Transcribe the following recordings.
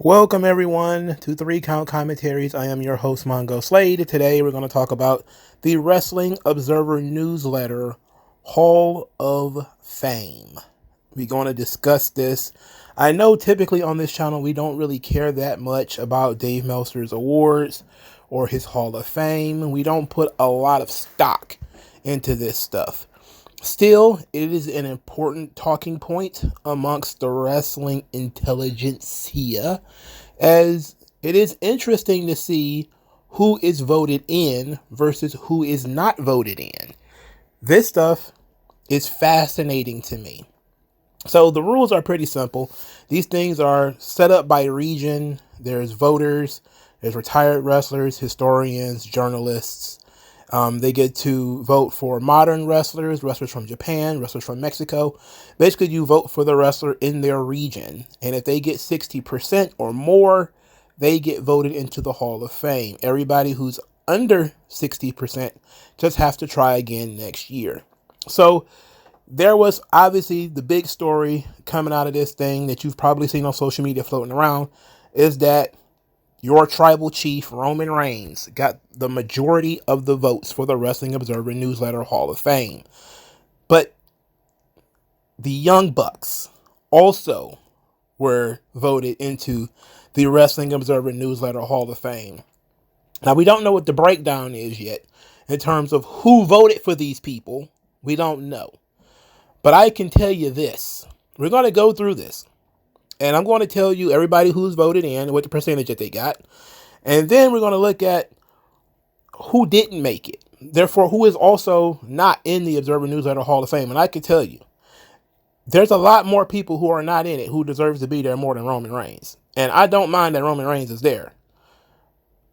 Welcome everyone to 3 Count Commentaries. I am your host MagMongoSlade. Today we're going to talk about the Wrestling Observer Newsletter Hall of Fame. We're going to discuss this. I know typically on this channel we don't really care that much about Dave Meltzer's awards or his Hall of Fame. We don't put a lot of stock into this stuff. Still, it is an important talking point amongst the wrestling intelligentsia, as it is interesting to see who is voted in versus who is not voted in. This stuff is fascinating to me. So the rules are pretty simple. These things are set up by region. There's voters, there's retired wrestlers, historians, journalists. They get to vote for modern wrestlers, wrestlers from Japan, wrestlers from Mexico. Basically, you vote for the wrestler in their region. And if they get 60% or more, they get voted into the Hall of Fame. Everybody who's under 60% just have to try again next year. So there was obviously the big story coming out of this thing that you've probably seen on social media floating around is that your tribal chief, Roman Reigns, got the majority of the votes for the Wrestling Observer Newsletter Hall of Fame. But the Young Bucks also were voted into the Wrestling Observer Newsletter Hall of Fame. Now, we don't know what the breakdown is yet in terms of who voted for these people. We don't know. But I can tell you this. We're going to go through this. And I'm going to tell you everybody who's voted in and what the percentage that they got. And then we're going to look at who didn't make it. Therefore, who is also not in the Observer Newsletter Hall of Fame. And I can tell you, there's a lot more people who are not in it who deserves to be there more than Roman Reigns. And I don't mind that Roman Reigns is there.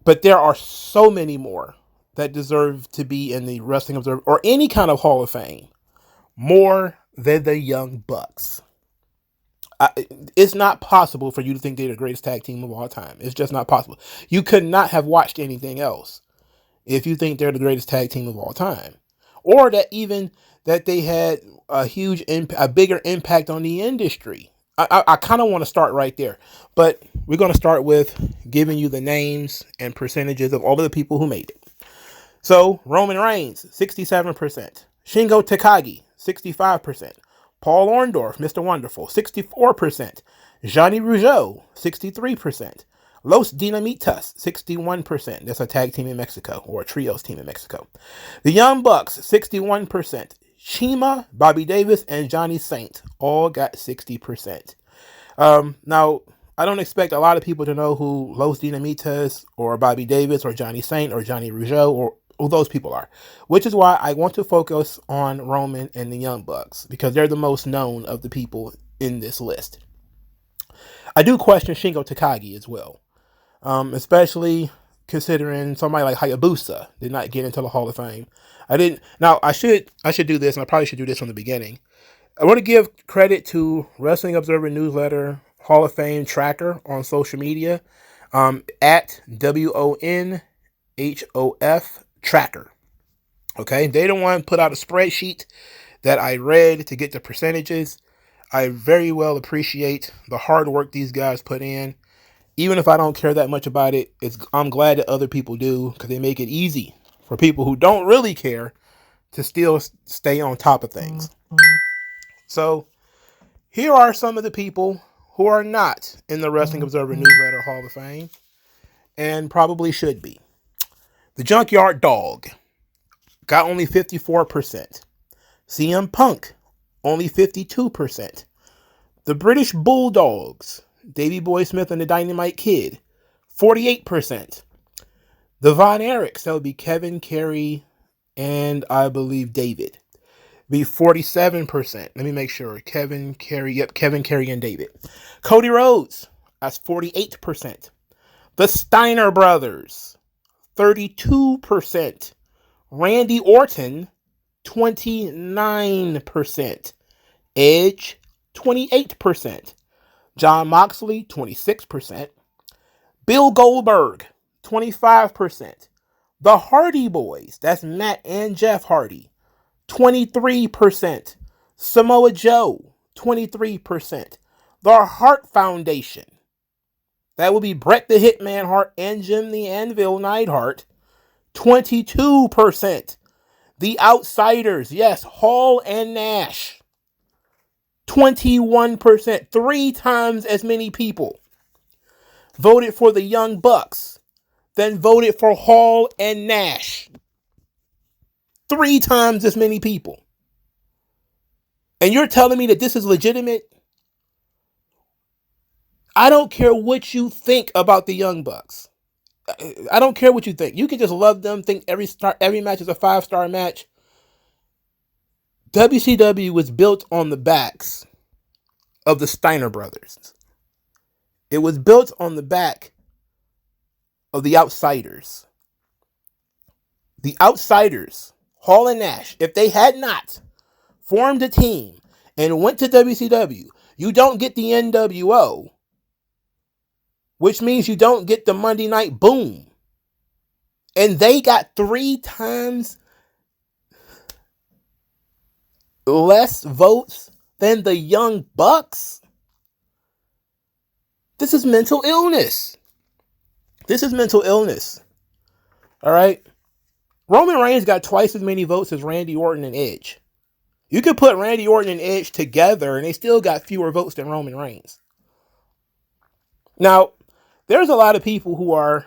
But there are so many more that deserve to be in the Wrestling Observer or any kind of Hall of Fame more than the Young Bucks. It's not possible for you to think they're the greatest tag team of all time. It's just not possible. You could not have watched anything else if you think they're the greatest tag team of all time, or that even that they had a bigger impact on the industry. I kind of want to start right there, but we're going to start with giving you the names and percentages of all of the people who made it. So Roman Reigns, 67%. Shingo Takagi, 65%. Paul Orndorff, Mr. Wonderful, 64%. Johnny Rougeau, 63%. Los Dinamitas, 61%. That's a tag team in Mexico, or a trios team in Mexico. The Young Bucks, 61%. Chima, Bobby Davis, and Johnny Saint all got 60%. Now, I don't expect a lot of people to know who Los Dinamitas, or Bobby Davis, or Johnny Saint, or Johnny Rougeau, or who those people are, which is why I want to focus on Roman and the Young Bucks, because they're the most known of the people in this list. I do question Shingo Takagi as well, especially considering somebody like Hayabusa did not get into the Hall of Fame. I should do this, and I probably should do this from the beginning. I want to give credit to Wrestling Observer Newsletter Hall of Fame tracker on social media, at WONHOF tracker. Okay, they don't want to put out a spreadsheet that I read to get the percentages. I very well appreciate the hard work these guys put in. Even if I don't care that much about it, I'm glad that other people do, because they make it easy for people who don't really care to still stay on top of things. So here are some of the people who are not in the Wrestling Observer Newsletter Hall of Fame and probably should be. The Junkyard Dog got only 54%. CM Punk, only 52%. The British Bulldogs, Davey Boy Smith and the Dynamite Kid, 48%. The Von Erichs, that would be Kevin, Kerry, and I believe David, be 47%. Let me make sure. Kevin, Kerry, and David. Cody Rhodes, that's 48%. The Steiner Brothers, 32%. Randy Orton, 29%. Edge, 28%. John Moxley, 26%. Bill Goldberg, 25%. The Hardy Boys, that's Matt and Jeff Hardy, 23%. Samoa Joe, 23%. The Hart Foundation, That would be Bret the Hitman Hart and Jim the Anvil Neidhart. 22%. The Outsiders, yes, Hall and Nash. 21%. 3 times as many people voted for the Young Bucks than voted for Hall and Nash. 3 times as many people. And you're telling me that this is legitimate? I don't care what you think about the Young Bucks. I don't care what you think. You can just love them, think every match is a 5-star match. WCW was built on the backs of the Steiner brothers. It was built on the back of the Outsiders. The Outsiders, Hall and Nash, if they had not formed a team and went to WCW, you don't get the NWO, which means you don't get the Monday Night Boom. And they got 3 times less votes than the Young Bucks. This is mental illness. This is mental illness. All right? Roman Reigns got twice as many votes as Randy Orton and Edge. You could put Randy Orton and Edge together and they still got fewer votes than Roman Reigns. Now, there's a lot of people who are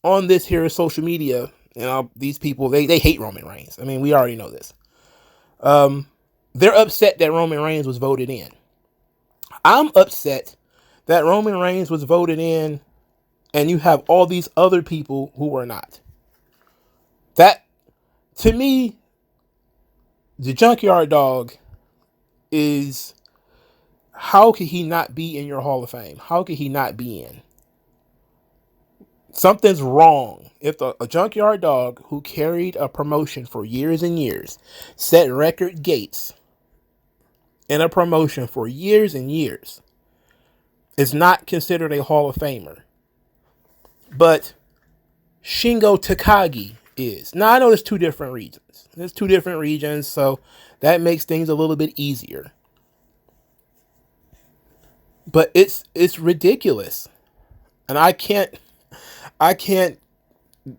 on this here social media. You know, these people, they hate Roman Reigns. I mean, we already know this. They're upset that Roman Reigns was voted in. I'm upset that Roman Reigns was voted in and you have all these other people who are not. That, to me, the Junkyard Dog is, how could he not be in your Hall of Fame? How could he not be in? Something's wrong. If a Junkyard Dog who carried a promotion for years and years, set record gates in a promotion for years and years, is not considered a Hall of Famer, but Shingo Takagi is. Now, I know there's 2 different regions. There's 2 different regions, so that makes things a little bit easier. But it's ridiculous. And I can't,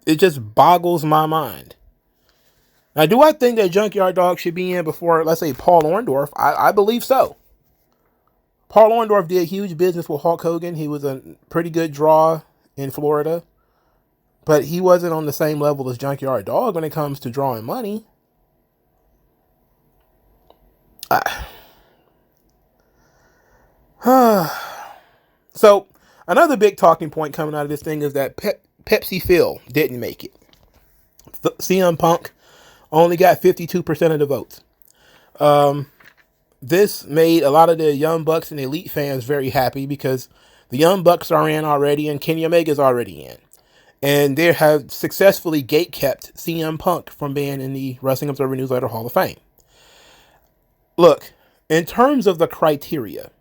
it just boggles my mind. Now, do I think that Junkyard Dog should be in before, let's say, Paul Orndorff? I believe so. Paul Orndorff did huge business with Hulk Hogan. He was a pretty good draw in Florida. But he wasn't on the same level as Junkyard Dog when it comes to drawing money. So, another big talking point coming out of this thing is that Pepsi Phil didn't make it. CM Punk only got 52% of the votes. This made a lot of the Young Bucks and Elite fans very happy because the Young Bucks are in already and Kenny Omega's already in. And they have successfully gatekept CM Punk from being in the Wrestling Observer Newsletter Hall of Fame. Look, in terms of the criteria,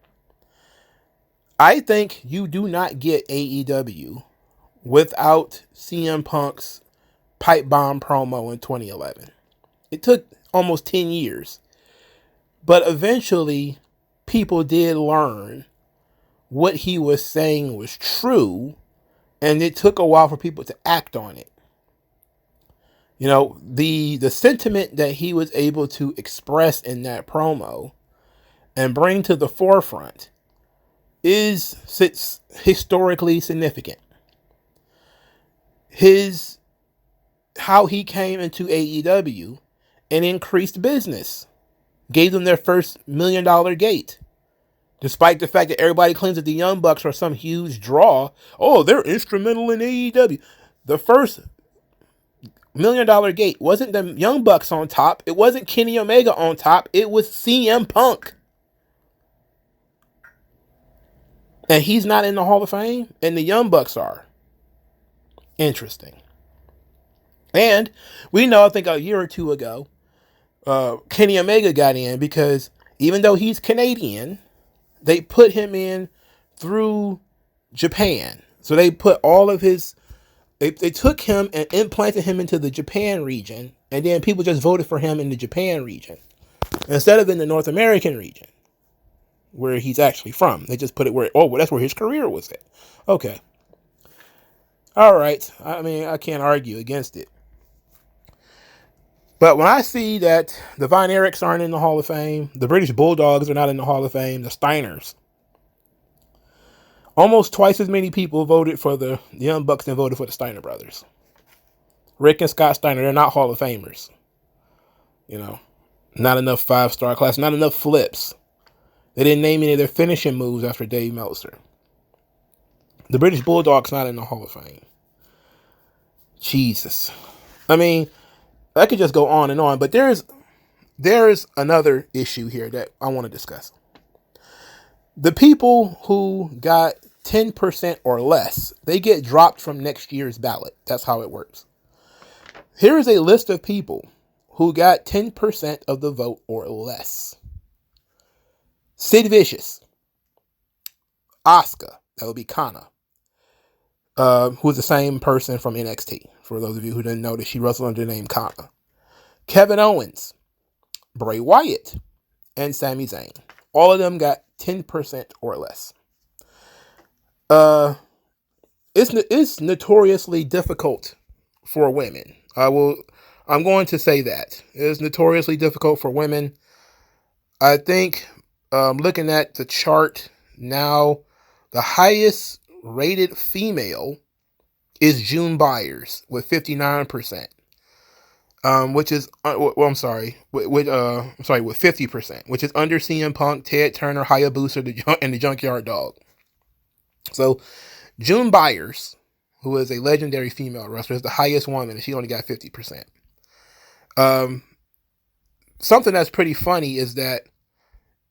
I think you do not get AEW without CM Punk's pipe bomb promo in 2011. It took almost 10 years. But eventually, people did learn what he was saying was true. And it took a while for people to act on it. You know, the sentiment that he was able to express in that promo and bring to the forefront sits historically significant. How he came into AEW and increased business, gave them their first $1 million gate. Despite the fact that everybody claims that the Young Bucks are some huge draw. Oh, they're instrumental in AEW. The first $1 million gate wasn't the Young Bucks on top. It wasn't Kenny Omega on top. It was CM Punk. And he's not in the Hall of Fame, and the Young Bucks are. Interesting. And we know, I think a year or 2 ago, Kenny Omega got in because even though he's Canadian, they put him in through Japan. So they put all of his, they took him and implanted him into the Japan region. And then people just voted for him in the Japan region instead of in the North American region. where he's actually from. They just put it where, well, that's where his career was at. Okay. All right. I mean, I can't argue against it. But when I see that the Von Erichs aren't in the Hall of Fame, the British Bulldogs are not in the Hall of Fame, the Steiners, almost twice as many people voted for the Young Bucks than voted for the Steiner brothers. Rick and Scott Steiner, they're not Hall of Famers. You know, not enough 5-star class, not enough flips. They didn't name any of their finishing moves after Dave Meltzer. The British Bulldog's not in the Hall of Fame. Jesus. I mean, I could just go on, but there's another issue here that I want to discuss. The people who got 10% or less, they get dropped from next year's ballot. That's how it works. Here is a list of people who got 10% of the vote or less. Sid Vicious. Asuka. That would be Kana. Who's the same person from NXT. For those of you who didn't know that she wrestled under the name Kana. Kevin Owens. Bray Wyatt. And Sami Zayn. All of them got 10% or less. It's notoriously difficult for women. I'm going to say that. It's notoriously difficult for women. I think, looking at the chart now, the highest rated female is June Byers with 59%. Which is, with 50%, which is under CM Punk, Ted Turner, Hayabusa, and the Junkyard Dog. So, June Byers, who is a legendary female wrestler, is the highest woman, and she only got 50%. Something that's pretty funny is that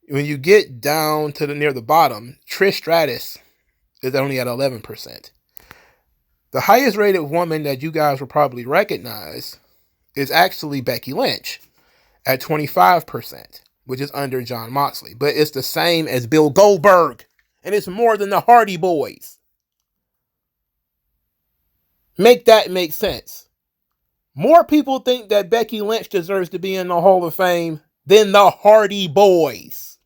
when you get down to near the bottom, Trish Stratus is only at 11%. The highest rated woman that you guys will probably recognize is actually Becky Lynch at 25%, which is under Jon Moxley. But it's the same as Bill Goldberg, and it's more than the Hardy Boys. Make that make sense. More people think that Becky Lynch deserves to be in the Hall of Fame than the Hardy Boys.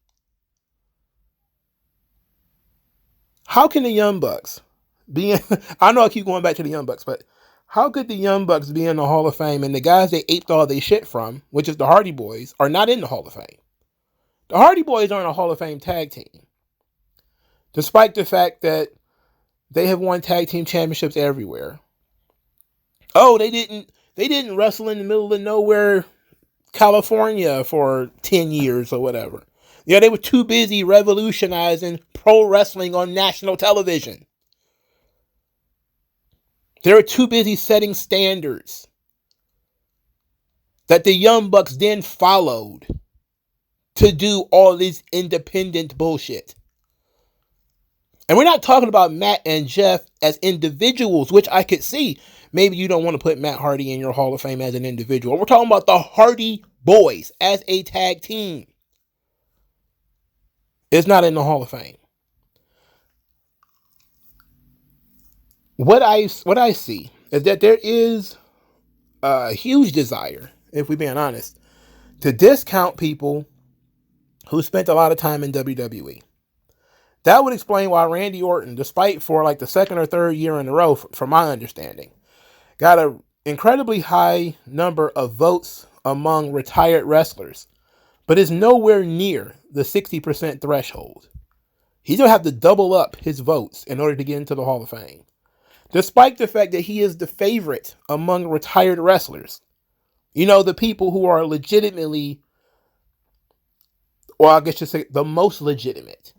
How can the Young Bucks be in... I know I keep going back to the Young Bucks, but how could the Young Bucks be in the Hall of Fame and the guys they aped all their shit from, which is the Hardy Boys, are not in the Hall of Fame? The Hardy Boys aren't a Hall of Fame tag team. Despite the fact that they have won tag team championships everywhere. Oh, they didn't wrestle in the middle of nowhere, California for 10 years or whatever. Yeah, they were too busy revolutionizing pro wrestling on national television. They were too busy setting standards that the Young Bucks then followed to do all this independent bullshit. And we're not talking about Matt and Jeff as individuals, which I could see. Maybe you don't want to put Matt Hardy in your Hall of Fame as an individual. We're talking about the Hardy Boys as a tag team. It's not in the Hall of Fame. What I see is that there is a huge desire, if we're being honest, to discount people who spent a lot of time in WWE. That would explain why Randy Orton, despite for like the second or third year in a row, from my understanding, got an incredibly high number of votes among retired wrestlers, but is nowhere near the 60% threshold. He's going to have to double up his votes in order to get into the Hall of Fame. Despite the fact that he is the favorite among retired wrestlers. You know, the people who are legitimately, or I guess you say the most legitimate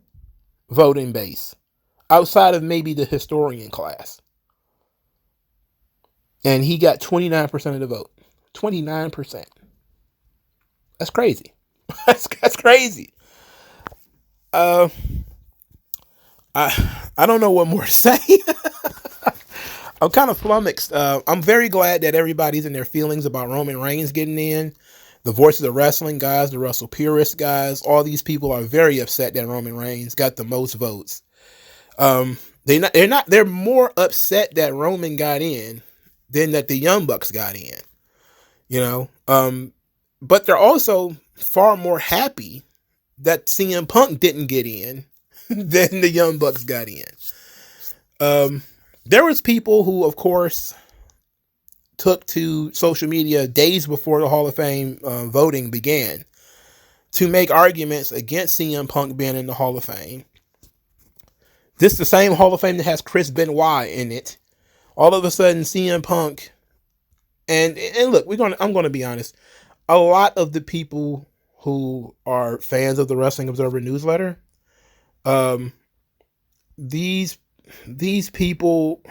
voting base outside of maybe the historian class. And he got 29% of the vote. 29%. That's crazy. That's crazy. I don't know what more to say. I'm kind of flummoxed. I'm very glad that everybody's in their feelings about Roman Reigns getting in. The Voices of Wrestling guys, the Wrestle Purist guys, all these people are very upset that Roman Reigns got the most votes. They're more upset that Roman got in than that the Young Bucks got in. You know? But they're also far more happy that CM Punk didn't get in, then the Young Bucks got in. There was people who, of course, took to social media days before the Hall of Fame voting began to make arguments against CM Punk being in the Hall of Fame. This is the same Hall of Fame that has Chris Benoit in it. All of a sudden, CM Punk, and look, I'm going to be honest. A lot of the people who are fans of the Wrestling Observer newsletter, these people,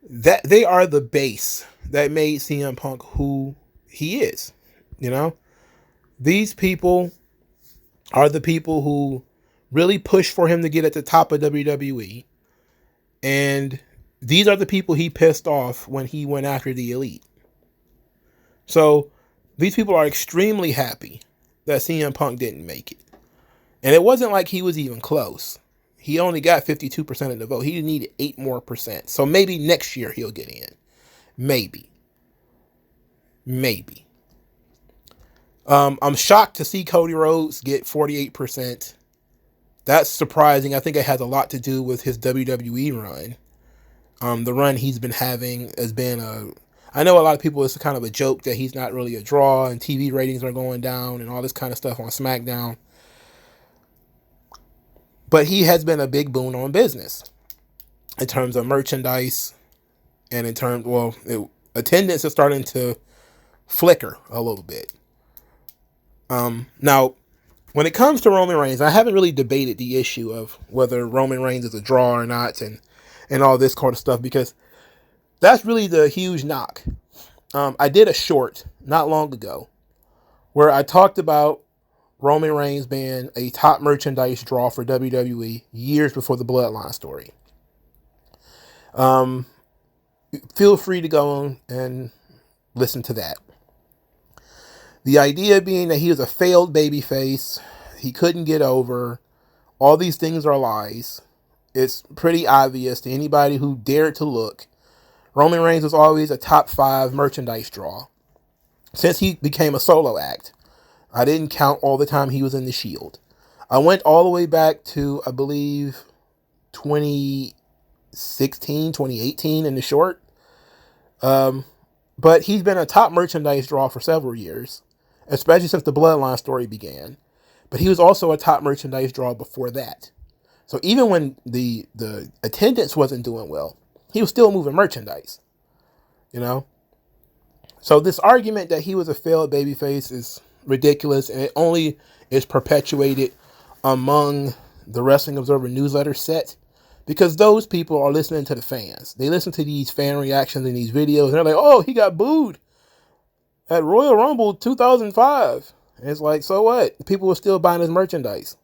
that they are the base that made CM Punk who he is. You know, these people are the people who really pushed for him to get at the top of WWE. And these are the people he pissed off when he went after the Elite. So these people are extremely happy that CM Punk didn't make it. And it wasn't like he was even close. He only got 52% of the vote. He needed 8% more. So maybe next year he'll get in. Maybe. I'm shocked to see Cody Rhodes get 48%. That's surprising. I think it has a lot to do with his WWE run. The run he's been having has been I know a lot of people, it's kind of a joke that he's not really a draw and TV ratings are going down and all this kind of stuff on SmackDown. But he has been a big boon on business in terms of merchandise and in terms, attendance is starting to flicker a little bit. Now, when it comes to Roman Reigns, I haven't really debated the issue of whether Roman Reigns is a draw or not and all this kind of stuff, because that's really the huge knock. I did a short not long ago where I talked about Roman Reigns being a top merchandise draw for WWE years before the Bloodline story. Feel free to go on and listen to that. The idea being that he was a failed babyface, he couldn't get over, all these things are lies. It's pretty obvious to anybody who dared to look. Roman Reigns was always a top 5 merchandise draw since he became a solo act. I didn't count all the time he was in the Shield. I went all the way back to, I believe, 2016, 2018 in the short. But he's been a top merchandise draw for several years, especially since the Bloodline story began. But he was also a top merchandise draw before that. So even when the attendance wasn't doing well, he was still moving merchandise, you know? So this argument that he was a failed babyface is ridiculous, and it only is perpetuated among the Wrestling Observer newsletter set because those people are listening to the fans. They listen to these fan reactions in these videos, and they're like, oh, he got booed at Royal Rumble 2005. And it's like, so what? People were still buying his merchandise.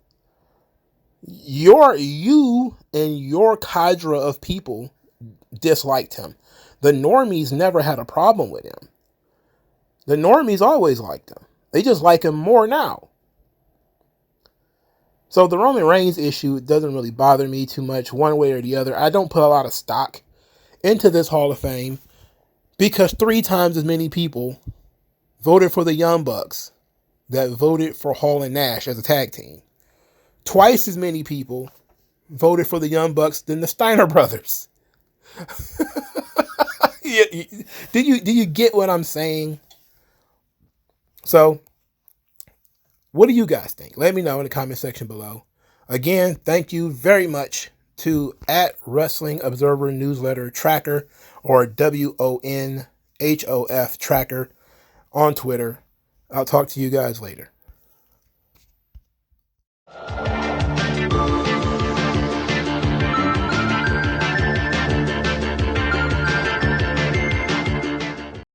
You and your cadre of people disliked him. The normies never had a problem with him. The normies always liked him. They just like him more now. So the Roman Reigns issue doesn't really bother me too much one way or the other. I don't put a lot of stock into this Hall of Fame because 3 times as many people voted for the Young Bucks that voted for Hall and Nash as a tag team. Twice as many people voted for the Young Bucks than the Steiner brothers. Do you get what I'm saying? So, what do you guys think? Let me know in the comment section below. Again, thank you very much to @Wrestling Observer Newsletter Tracker, or WONHOF Tracker on Twitter. I'll talk to you guys later.